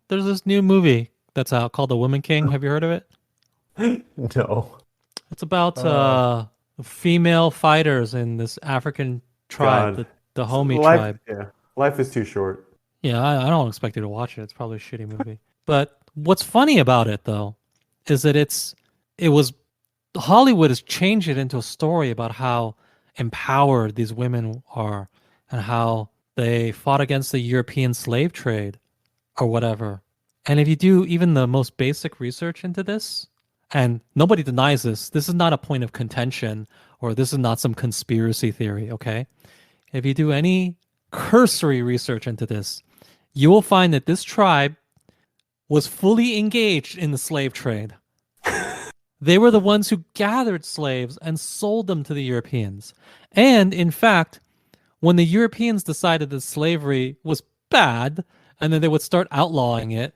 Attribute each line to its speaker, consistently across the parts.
Speaker 1: there's this new movie that's out called The Woman King. Have you heard of it?
Speaker 2: No.
Speaker 1: It's about
Speaker 2: Uh,
Speaker 1: female fighters in this African tribe,
Speaker 2: God.
Speaker 1: the Homie
Speaker 2: Life,
Speaker 1: tribe.
Speaker 2: yeah. Life is too short.
Speaker 1: Yeah, I don't expect you to watch it. It's probably a shitty movie. But what's funny about it though is that it was Hollywood has changed it into a story about how empowered these women are and how they fought against the European slave trade or whatever. And if you do even the most basic research into this, and nobody denies this is not a point of contention or this is not some conspiracy theory, okay? If you do any cursory research into this, you will find that this tribe was fully engaged in the slave trade. They were the ones who gathered slaves and sold them to the Europeans. And in fact, when the Europeans decided that slavery was bad and then they would start outlawing it,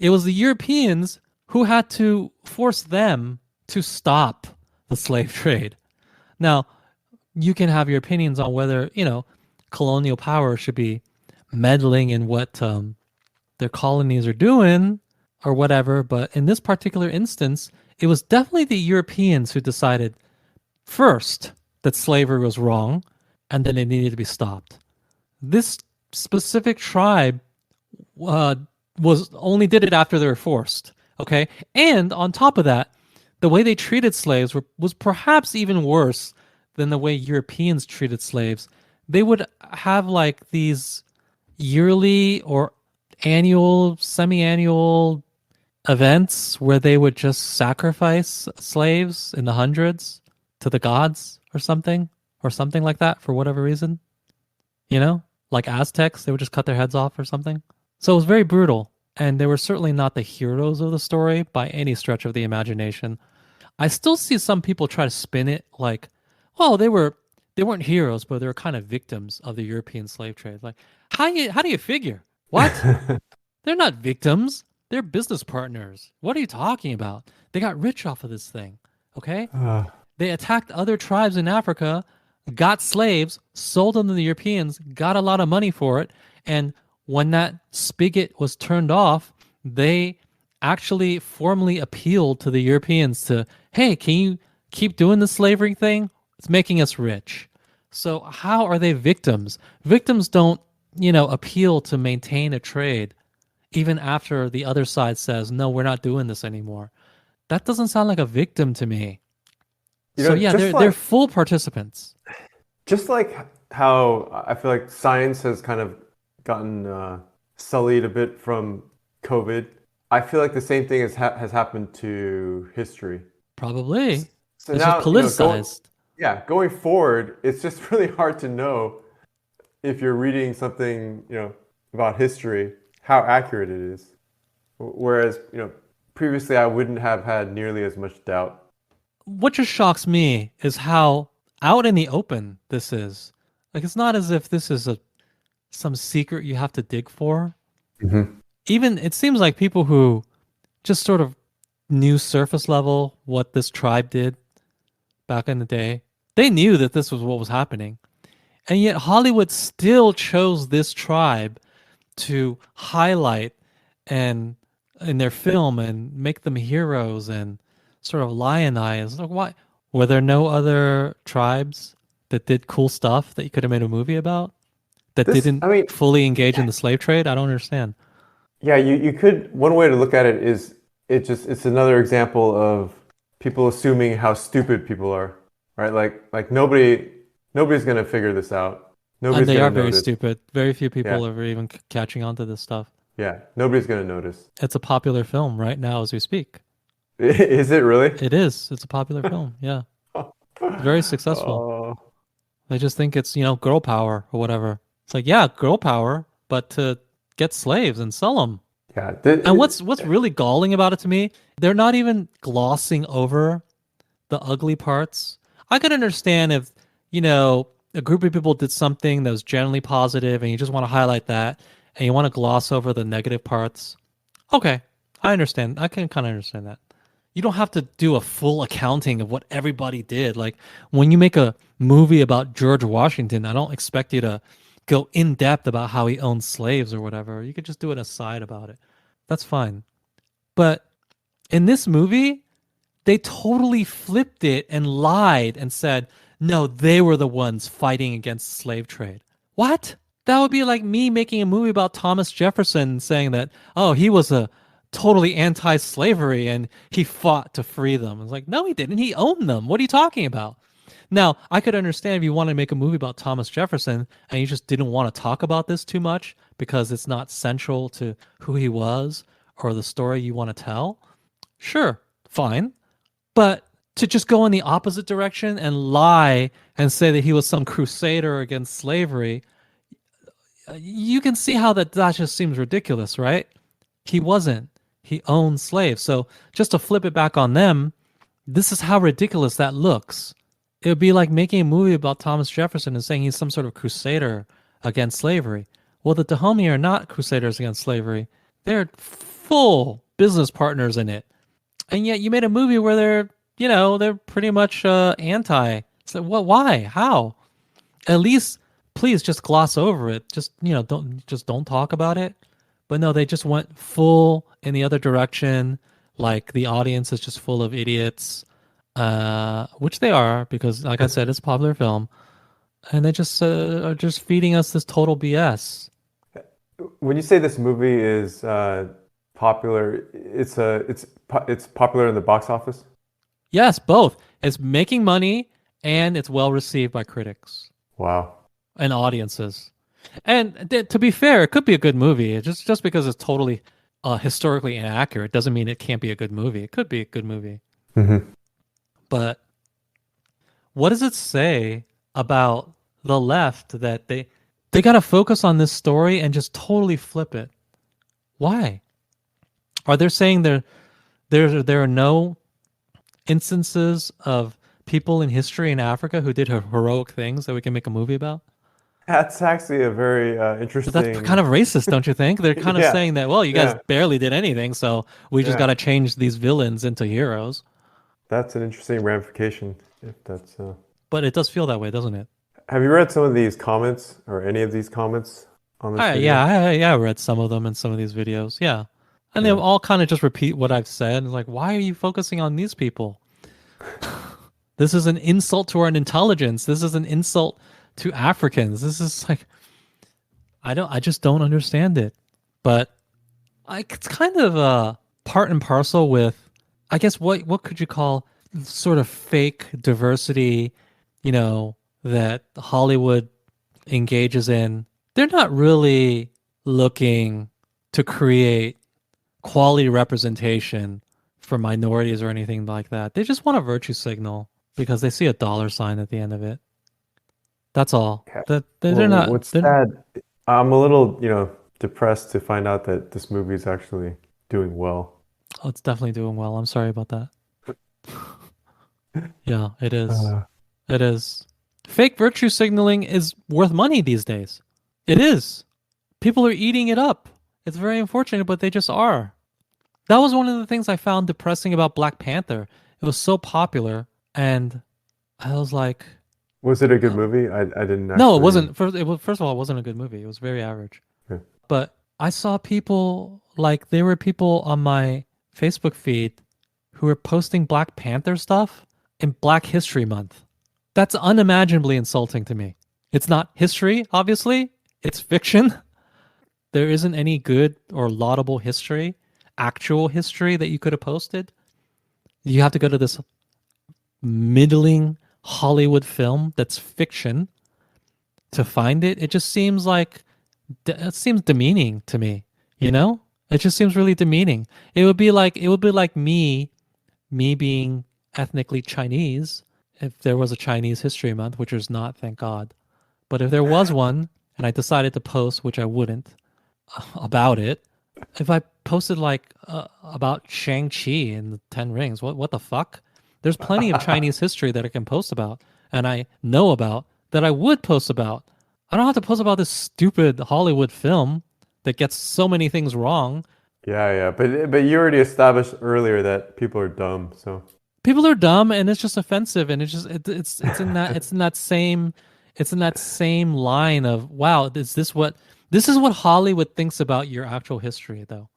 Speaker 1: it was the Europeans who had to force them to stop the slave trade. Now, you can have your opinions on whether, colonial power should be meddling in what their colonies are doing or whatever. But in this particular instance, it was definitely the Europeans who decided first that slavery was wrong and then it needed to be stopped. This specific tribe was only did it after they were forced. Okay. And on top of that, the way they treated slaves was perhaps even worse than the way Europeans treated slaves. They would have like these yearly or annual, semi-annual events where they would just sacrifice slaves in the hundreds to the gods or something like that for whatever reason. Like Aztecs, they would just cut their heads off or something. So it was very brutal, and they were certainly not the heroes of the story by any stretch of the imagination. I still see some people try to spin it like, well, they weren't heroes, but they were kind of victims of the European slave trade. Like, how do you figure? What? They're not victims. They're business partners. What are you talking about? They got rich off of this thing. Okay?
Speaker 2: Uh,
Speaker 1: They attacked other tribes in Africa, got slaves, sold them to the Europeans, got a lot of money for it, and when that spigot was turned off, they actually formally appealed to the Europeans to, hey, can you keep doing the slavery thing? It's making us rich. So how are they victims? Victims don't, appeal to maintain a trade even after the other side says, no, we're not doing this anymore. That doesn't sound like a victim to me. So yeah, they're full participants.
Speaker 2: just like how I feel like science has kind of gotten sullied a bit from COVID, I feel like the same thing has happened to history.
Speaker 1: Probably.
Speaker 2: So
Speaker 1: It's just
Speaker 2: now,
Speaker 1: politicized.
Speaker 2: going forward, it's just really hard to know if you're reading something, about history, how accurate it is. Whereas, previously I wouldn't have had nearly as much doubt.
Speaker 1: What just shocks me is how out in the open this is. Like it's not as if this is some secret you have to dig for.
Speaker 2: Hmm.
Speaker 1: Even it seems like people who just sort of knew surface level what this tribe did back in the day, they knew that this was what was happening. And yet Hollywood still chose this tribe to highlight and in their film and make them heroes and sort of lionize. Like why were there no other tribes that did cool stuff that you could have made a movie about that
Speaker 2: This,
Speaker 1: didn't
Speaker 2: I mean,
Speaker 1: fully engage in the slave trade? I don't understand.
Speaker 2: yeah, you could, one way to look at it is it's another example of people assuming how stupid people are, right? Like nobody's gonna figure this out.
Speaker 1: And
Speaker 2: Nobody's
Speaker 1: they are
Speaker 2: gonna
Speaker 1: very
Speaker 2: notice.
Speaker 1: stupid. Very few
Speaker 2: Yeah,
Speaker 1: people are even catching on to this stuff.
Speaker 2: yeah, nobody's gonna notice.
Speaker 1: It's a popular film right now as we speak.
Speaker 2: Is it really?
Speaker 1: It is. It's a popular film. Yeah. Very successful.
Speaker 2: Oh,
Speaker 1: They just think it's, girl power or whatever. It's like, yeah, girl power, but to get slaves and sell them.
Speaker 2: yeah.
Speaker 1: And what's really galling about it to me, they're not even glossing over the ugly parts. I could understand if, a group of people did something that was generally positive and you just want to highlight that and you want to gloss over the negative parts. Okay, I understand. I can kind of understand that. You don't have to do a full accounting of what everybody did. Like when you make a movie about George Washington, I don't expect you to go in depth about how he owned slaves or whatever. You could just do an aside about it. That's fine. But in this movie, they totally flipped it and lied and said, no, they were the ones fighting against the slave trade. What? That would be like me making a movie about Thomas Jefferson saying that, oh, he was a totally anti-slavery and he fought to free them. It's like, no, he didn't. He owned them. What are you talking about? Now, I could understand if you want to make a movie about Thomas Jefferson and you just didn't want to talk about this too much because it's not central to who he was or the story you want to tell. Sure, fine. But to just go in the opposite direction and lie and say that he was some crusader against slavery, you can see how that just seems ridiculous, right? He wasn't. He owned slaves. So just to flip it back on them, this is how ridiculous that looks. It would be like making a movie about Thomas Jefferson and saying he's some sort of crusader against slavery. Well, the Dahomey are not crusaders against slavery. They're full business partners in it. And yet you made a movie where they're pretty much anti. So what? Why? How? At least, please just gloss over it. Just don't talk about it. But no, they just went full in the other direction. Like the audience is just full of idiots, which they are because, like I said, it's a popular film, and they just are just feeding us this total BS.
Speaker 2: When you say this movie is popular, it's popular in the box office?
Speaker 1: Yes, both. It's making money and it's well received by critics
Speaker 2: Wow.
Speaker 1: and audiences. And to be fair, it could be a good movie. Just because it's totally historically inaccurate doesn't mean it can't be a good movie. It could be a good movie.
Speaker 2: Mm-hmm.
Speaker 1: But what does it say about the left that they got to focus on this story and just totally flip it? Why? Are they saying there are no instances of people in history in Africa who did heroic things that we can make a movie about?
Speaker 2: That's actually a very
Speaker 1: But
Speaker 2: interesting.
Speaker 1: that's kind of racist, don't you think? They're kind of
Speaker 2: Yeah.
Speaker 1: saying that, well, you guys
Speaker 2: Yeah.
Speaker 1: barely did anything, so we just
Speaker 2: Yeah.
Speaker 1: got to change these villains into heroes.
Speaker 2: That's an interesting ramification. If that's.
Speaker 1: But it does feel that way, doesn't it?
Speaker 2: Have you read some of these comments or any of these comments on this video?
Speaker 1: I read some of them in some of these videos. Yeah. And they
Speaker 2: Yeah.
Speaker 1: all kind of just repeat what I've said. Like, why are you focusing on these people? This is an insult to our intelligence. This is an insult to Africans. This is like, I just don't understand it. But it's kind of part and parcel with, I guess, what could you call sort of fake diversity, that Hollywood engages in. They're not really looking to create quality representation for minorities or anything like that. They just want a virtue signal because they see a dollar sign at the end of it. That's all.
Speaker 2: Okay.
Speaker 1: They're
Speaker 2: Well,
Speaker 1: not.
Speaker 2: what's
Speaker 1: they're-
Speaker 2: sad? I'm a little, depressed to find out that this movie is actually doing well.
Speaker 1: Oh, it's definitely doing well. I'm sorry about that. Yeah, it is. It is. Fake virtue signaling is worth money these days. It is. People are eating it up. It's very unfortunate, but they just are. That was one of the things I found depressing about Black Panther. It was so popular, and I was like,
Speaker 2: Was it a good movie? I didn't
Speaker 1: no, it
Speaker 2: actually.
Speaker 1: wasn't. First of all, it wasn't a good movie. It was very average.
Speaker 2: Yeah.
Speaker 1: But I saw people, like, there were people on my Facebook feed who were posting Black Panther stuff in Black History Month. That's unimaginably insulting to me. It's not history, obviously. It's fiction. There isn't any good or laudable history, actual history that you could have posted. You have to go to this middling Hollywood film that's fiction to find it. It just seems like it seems demeaning to me, It just seems really demeaning. It would be like me being ethnically Chinese if there was a Chinese History Month, which there's not, thank God. But if there was one and I decided to post, which I wouldn't, about it, if I posted about Shang-Chi and the Ten Rings, what the fuck? There's plenty of Chinese history that I can post about and I know about that I would post about. I don't have to post about this stupid Hollywood film that gets so many things wrong.
Speaker 2: Yeah. But you already established earlier that people are dumb. So
Speaker 1: People are dumb and it's just offensive and it's in that same line of, wow, this is what Hollywood thinks about your actual history though.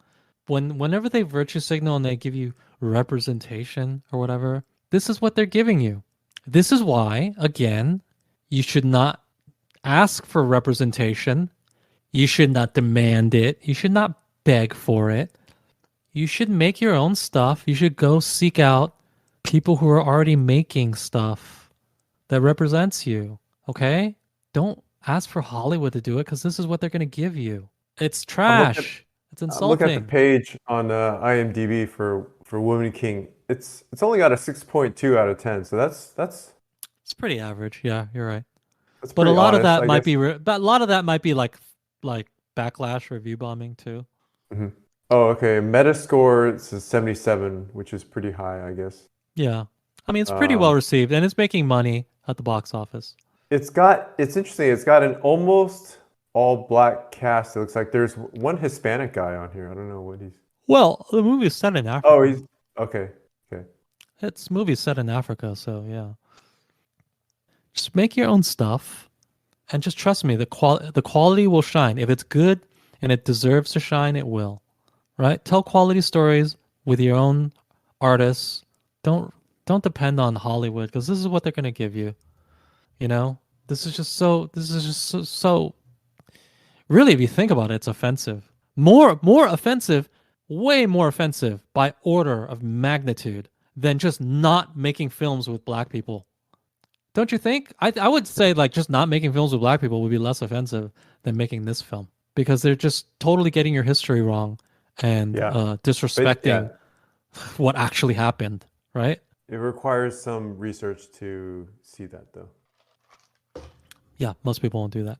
Speaker 1: whenever they virtue signal and they give you representation or whatever, this is what they're giving you. This is why, again, you should not ask for representation. You should not demand it. You should not beg for it. You should make your own stuff. You should go seek out people who are already making stuff that represents you. Okay? Don't ask for Hollywood to do it because this is what they're going to give you. It's trash. It's
Speaker 2: I'm looking at the
Speaker 1: insulting.
Speaker 2: page on IMDb for Woman King. It's only got a 6.2 out of 10, so that's
Speaker 1: It's pretty average. Yeah, you're right.
Speaker 2: that's
Speaker 1: But a
Speaker 2: pretty
Speaker 1: lot of
Speaker 2: honest,
Speaker 1: that
Speaker 2: I
Speaker 1: might
Speaker 2: guess.
Speaker 1: be but a lot of that might be like backlash review bombing too.
Speaker 2: Mhm. Oh, okay. Metascore is 77, which is pretty high, I guess.
Speaker 1: Yeah. I mean, it's pretty well
Speaker 2: Um,
Speaker 1: received and it's making money at the box office.
Speaker 2: it's interesting. It's got an almost all black cast. It looks like there's one Hispanic guy on here. I don't know what he's.
Speaker 1: Well, the movie is set in
Speaker 2: Oh,
Speaker 1: Africa.
Speaker 2: he's okay. Okay.
Speaker 1: It's movie set in Africa, so yeah. Just make your own stuff and just trust me, the quality will shine. If it's good and it deserves to shine, it will. Right? Tell quality stories with your own artists. Don't depend on Hollywood because this is what they're going to give you. You know? This is just so really if you think about it, it's offensive. More offensive, way more offensive by order of magnitude than just not making films with black people. Don't you think? I would say like just not making films with black people would be less offensive than making this film because they're just totally getting your history wrong and
Speaker 2: Yeah. But
Speaker 1: disrespecting
Speaker 2: yeah,
Speaker 1: what actually happened, right?
Speaker 2: it requires some research to see that though.
Speaker 1: Yeah, most people won't do that.